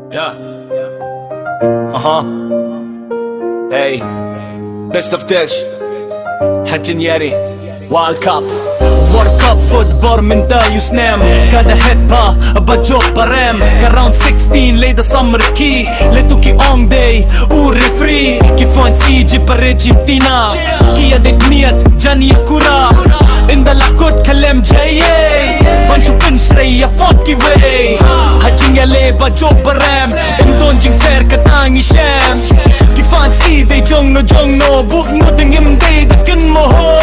Yeah. Hey, best of dish Hajinjeri World Cup World Cup football من دا يسنام كان هيبا بجوب برام كراوند 16 ليدا سامركي لتوكي اون داي وريفري كيفون تيجي برجنتينا كي دنيت جاني كورا ان دا لاكوت كلام جاي بنشو بنشري فوتكي وي هجينجالي بجوب برام ان دون جين فير كتاني شام كيفون تيجي جونو بوك نودن ام داي دكن مهو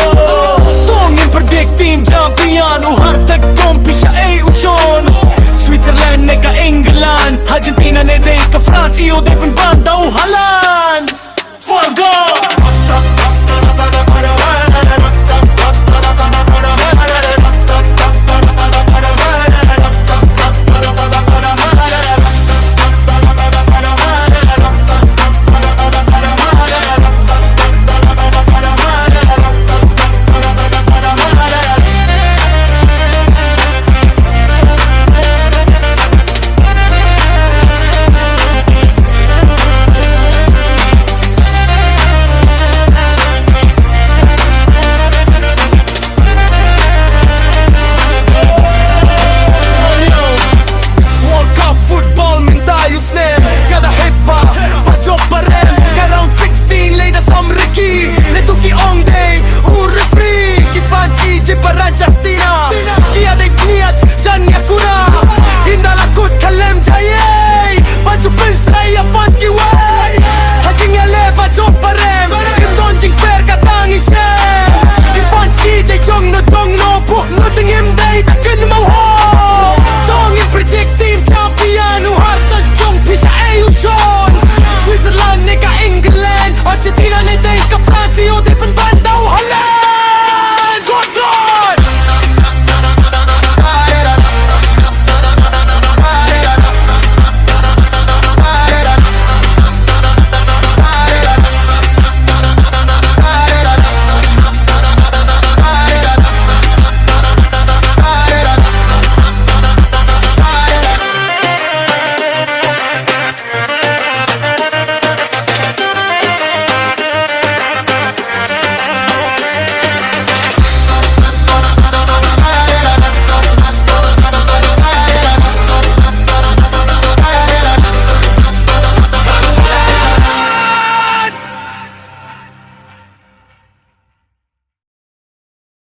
Tongin përdik tim champion U hartë kompisha u shon Sweetzerland ne ka England Argentina ne dhe ka France Io dhe pën banda